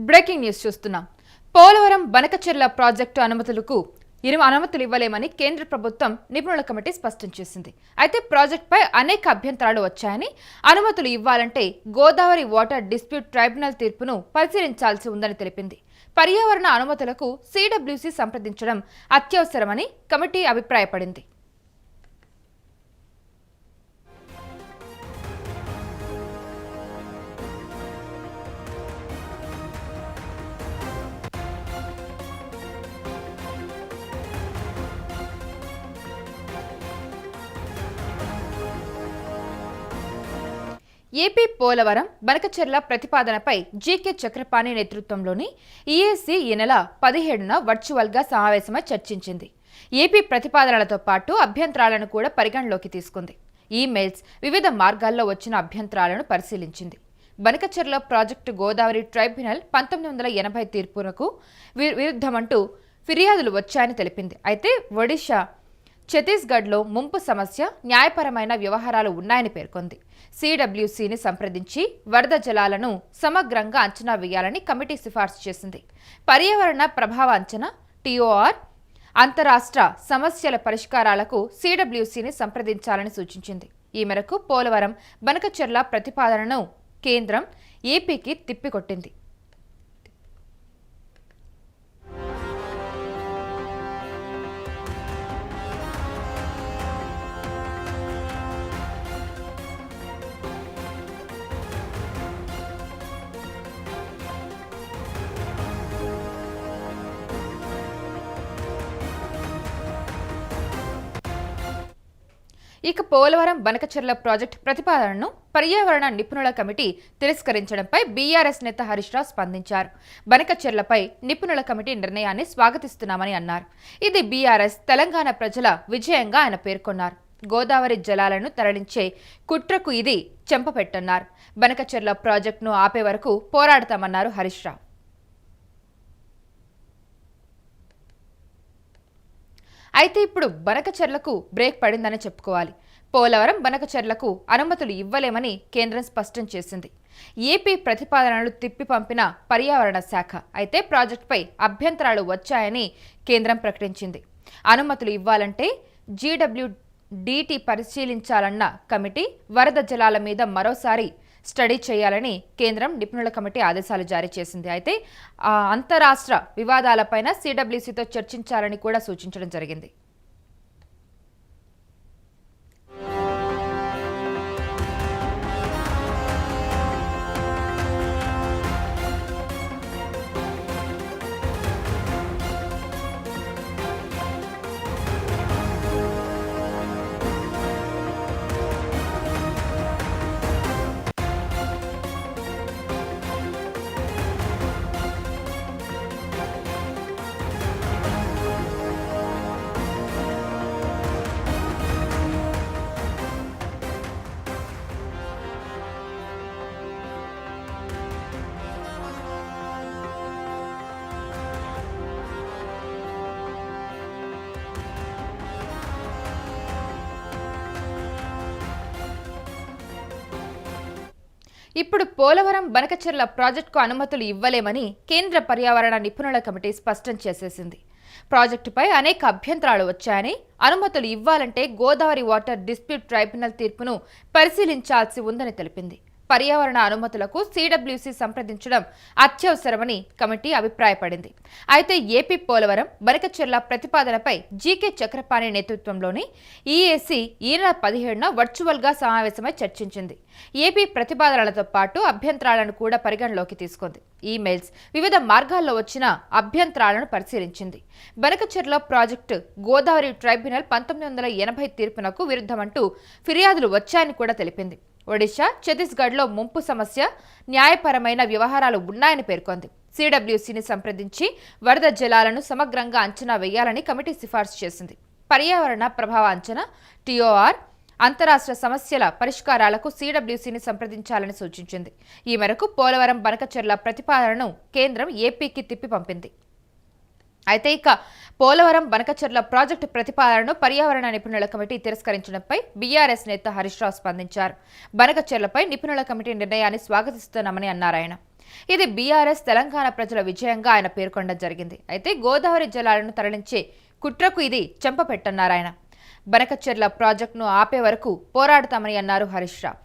Breaking news చూస్తున్నాం. Polavaram Banakacherla project అనుమతులు ఇవ్వలేమని కేంద్ర ప్రభుత్వం నిపుణుల కమిటీ స్పష్టం చేసింది. అయితే ప్రాజెక్టుపై అనేక అభ్యంతరాలు వచ్చాయని, అనుమతులు ఇవ్వాలంటే గోదావరి వాటర్ డిస్ప్యూట్ ట్రైబ్యునల్ తీర్పును పరిశీలించాల్సి ఉందని తెలిపింది. పర్యావరణ అనుమతులకు సిడబ్ల్యూసి సంప్రదించడం అత్యవసరమని కమిటీ అభిప్రాయపడింది. ఏపీ పోలవరం బనకచెర్ల ప్రతిపాదనపై జీకే చక్రపాణి నేతృత్వంలోని ఈఏసీ ఈ నెల 17న వర్చువల్గా సమావేశమై చర్చించింది. ఏపీ ప్రతిపాదనలతో పాటు అభ్యంతరాలను కూడా పరిగణలోకి తీసుకుంది. ఈమెయిల్స్, వివిధ మార్గాల్లో వచ్చిన అభ్యంతరాలను పరిశీలించింది. బనకచెర్ల ప్రాజెక్టు గోదావరి ట్రైబ్యునల్ 1980 తీర్పునకు విరుద్ధమంటూ ఫిర్యాదులు వచ్చాయని తెలిపింది. అయితే ఒడిషా, ఛత్తీస్గఢ్లో ముంపు సమస్య, న్యాయపరమైన వ్యవహారాలు ఉన్నాయని పేర్కొంది. సిడబ్ల్యూసిని సంప్రదించి వరద జలాలను సమగ్రంగా అంచనా వేయాలని కమిటీ సిఫార్సు చేసింది. పర్యావరణ ప్రభావ అంచనా, టీఓఆర్, అంతరాష్ట్ర సమస్యల పరిష్కారాలకు సిడబ్ల్యూసిని సంప్రదించాలని సూచించింది. ఈ మేరకు పోలవరం బనకచెర్ల ప్రతిపాదనను కేంద్రం ఏపీకి తిప్పికొట్టింది. ఇక పోలవరం బనకచెర్ల ప్రాజెక్టు ప్రతిపాదనను పర్యావరణ నిపుణుల కమిటీ తిరస్కరించడంపై బీఆర్ఎస్ నేత హరీష్ రావు స్పందించారు. బనకచెర్లపై నిపుణుల కమిటీ నిర్ణయాన్ని స్వాగతిస్తున్నామని అన్నారు. ఇది బీఆర్ఎస్ తెలంగాణ ప్రజల విజయంగా ఆయన పేర్కొన్నారు. గోదావరి జలాలను తరలించే కుట్రకు ఇది చెంపపెట్టన్నారు. బనకచెర్ల ప్రాజెక్టును ఆపే వరకు పోరాడతామన్నారు హరీష్ రావు. అయితే ఇప్పుడు బనకచెర్లకు బ్రేక్ పడిందని చెప్పుకోవాలి. పోలవరం బనకచెర్లకు అనుమతులు ఇవ్వలేమని కేంద్రం స్పష్టం చేసింది. ఏపీ ప్రతిపాదనలు తిప్పి పంపిన పర్యావరణ శాఖ అయితే ప్రాజెక్టుపై అభ్యంతరాలు వచ్చాయని కేంద్రం ప్రకటించింది. అనుమతులు ఇవ్వాలంటే జీడబ్ల్యూడీటీ పరిశీలించాలన్న కమిటీ వరద జలాల మీద మరోసారి స్టడీ చేయాలని కేంద్రం నిపుణుల కమిటీ ఆదేశాలు జారీ చేసింది. అయితే అంతరాష్ట్ర వివాదాలపైన సిడబ్ల్యూసీతో చర్చించాలని కూడా సూచించడం జరిగింది. ఇప్పుడు పోలవరం బనకచెర్ల ప్రాజెక్టుకు అనుమతులు ఇవ్వలేమని కేంద్ర పర్యావరణ నిపుణుల కమిటీ స్పష్టం చేసేసింది. ప్రాజెక్టుపై అనేక అభ్యంతరాలు వచ్చాయని, అనుమతులు ఇవ్వాలంటే గోదావరి వాటర్ డిస్ప్యూట్ ట్రైబ్యునల్ తీర్పును పరిశీలించాల్సి ఉందని తెలిపింది. పర్యావరణ అనుమతులకు సిడబ్ల్యూసి సంప్రదించడం అత్యవసరమని కమిటీ అభిప్రాయపడింది. అయితే ఏపీ పోలవరం బనకచెర్ల ప్రతిపాదనపై జీకే చక్రపాణి నేతృత్వంలోని ఈఏసీ ఈ నెల 17న వర్చువల్గా సమావేశమై చర్చించింది. ఏపీ ప్రతిపాదనలతో పాటు అభ్యంతరాలను కూడా పరిగణలోకి తీసుకుంది. ఈమెయిల్స్, వివిధ మార్గాల్లో వచ్చిన అభ్యంతరాలను పరిశీలించింది. బనకచెర్ల ప్రాజెక్టు గోదావరి ట్రైబ్యునల్ 1980 తీర్పునకు విరుద్ధమంటూ ఫిర్యాదులు వచ్చాయని కూడా తెలిపింది. ఒడిషా, ఛత్తీస్గఢ్లో ముంపు సమస్య, న్యాయపరమైన వ్యవహారాలు ఉన్నాయని పేర్కొంది. సిడబ్ల్యూసిని సంప్రదించి వరద జలాలను సమగ్రంగా అంచనా వేయాలని కమిటీ సిఫార్సు చేసింది. పర్యావరణ ప్రభావ అంచనా, టీఓఆర్, అంతరాష్ట్ర సమస్యల పరిష్కారాలకు సిడబ్ల్యూసిని సంప్రదించాలని సూచించింది. ఈ మేరకు పోలవరం బనకచెర్ల ప్రతిపాదనను కేంద్రం ఏపీకి తిప్పి పంపింది. అయితే ఇక పోలవరం బనకచెర్ల ప్రాజెక్టు ప్రతిపాదనను పర్యావరణ నిపుణుల కమిటీ తిరస్కరించడంపై బీఆర్ఎస్ నేత హరీష్ రావు స్పందించారు. బనకచెర్లపై నిపుణుల కమిటీ నిర్ణయాన్ని స్వాగతిస్తున్నామని అన్నారు ఆయన. ఇది బీఆర్ఎస్ తెలంగాణ ప్రజల విజయంగా ఆయన పేర్కొనడం జరిగింది. అయితే గోదావరి జలాలను తరలించే కుట్రకు ఇది చెంపపెట్టన్నారు ఆయన. బనకచెర్ల ప్రాజెక్టును ఆపే వరకు పోరాడతామని అన్నారు హరీష్ రావు.